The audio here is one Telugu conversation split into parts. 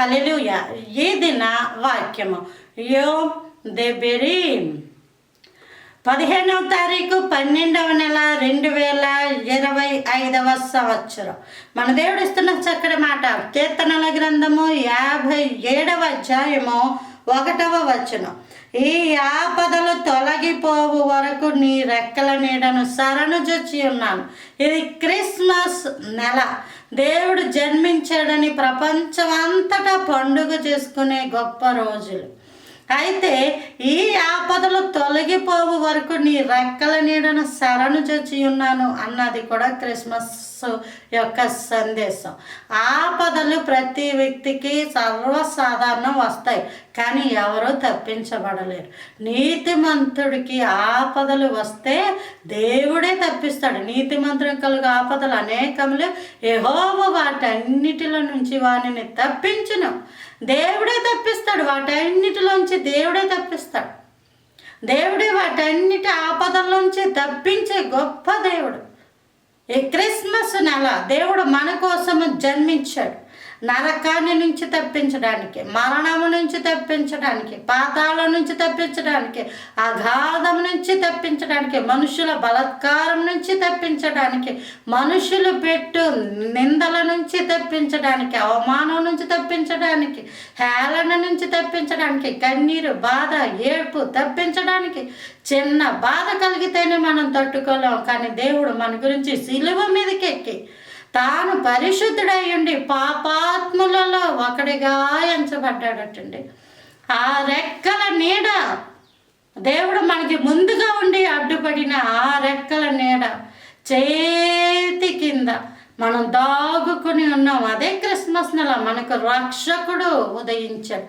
హల్లెలూయా. ఈ దిన వాక్యము యోమ్ దెబెరీం 15వ తారీఖు 12వ నెల 2025వ సంవత్సరం. మన దేవుడు ఇస్తున్న చక్కటి మాట. కీర్తనల గ్రంథము 57వ అధ్యాయము 1వ వచనం. ఈ ఆపదలు తొలగిపోవు వరకు నీ రెక్కల నీడను శరణుజొచ్చి ఉన్నాను. ఇది క్రిస్మస్ నెల. దేవుడు జన్మించాడని ప్రపంచం అంతటా పండుగ చేసుకునే గొప్ప రోజులు. అయితే ఈ ఆపదలు తొలగిపోవు వరకు నీ రెక్కల నీడను శరణుజొచ్చి ఉన్నాను అన్నది కూడా క్రిస్మస్ యొక్క సందేశం. ఆపదలు ప్రతి వ్యక్తికి సర్వసాధారణం వస్తాయి, కానీ ఎవరూ తప్పించబడలేరు. నీతిమంతుడికి ఆపదలు వస్తే దేవుడే తప్పిస్తాడు. నీతిమంతుడికి కలుగు ఆపదలు అనేకములు, యెహోవా వాటన్నిటిలో నుంచి వానిని తప్పించును. దేవుడే తప్పిస్తాడు. వాటన్నిటిలోంచి దేవుడే తప్పిస్తాడు. దేవుడే వాటన్నిటి ఆపదల్లోంచి తప్పించే గొప్ప దేవుడు. ఈ క్రిస్మస్ నెల దేవుడు మన కోసము జన్మించాడు. నరకాన్ని నుంచి తప్పించడానికి, మరణము నుంచి తప్పించడానికి, పాతాళం నుంచి తప్పించడానికి, అగాధం నుంచి తప్పించడానికి, మనుషుల బలాత్కారం నుంచి తప్పించడానికి, మనుషులు పెట్టు నిందల నుంచి తప్పించడానికి, అవమానం నుంచి తప్పించడానికి, హేళన నుంచి తప్పించడానికి, కన్నీరు, బాధ, ఏడ్పు తప్పించడానికి. చిన్న బాధ కలిగితేనే మనం తట్టుకోలేం, కానీ దేవుడు మన గురించి సిలువ మీదకి ఎక్కి తాను పరిశుద్ధుడై ఉండి పాపాత్ములలో ఒకడిగా ఎంచబడ్డాడటండి. ఆ రెక్కల నీడ, దేవుడు మనకి ముందుగా ఉండి అడ్డుపడిన ఆ రెక్కల నీడ చేతి కింద మనం దాగుకుని ఉన్నాం. అదే క్రిస్మస్ నెల. మనకు రక్షకుడు ఉదయించాడు.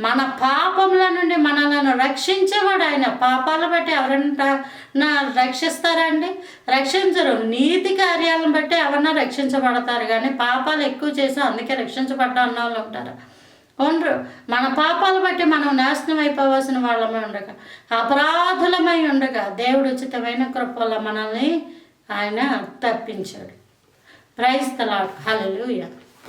మన పాపముల నుండి మనలను రక్షించేవాడు ఆయన. పాపాలు బట్టి ఎవరన్నా రక్షిస్తారండి? రక్షించరు. నీతి కార్యాలను బట్టి ఎవరన్నా రక్షించబడతారు, కానీ పాపాలు ఎక్కువ చేసి అందుకే రక్షించబడ్డా అన్న వాళ్ళు ఉంటారు. ఉండరు. మన పాపాలు బట్టి మనం నాశనం అయిపోవాల్సిన వాళ్ళమై ఉండగా, అపరాధులమై ఉండగా దేవుడు ఉచితమైన కృపల మనల్ని ఆయన తప్పించాడు. Praise the Lord. హల్లెలూయా.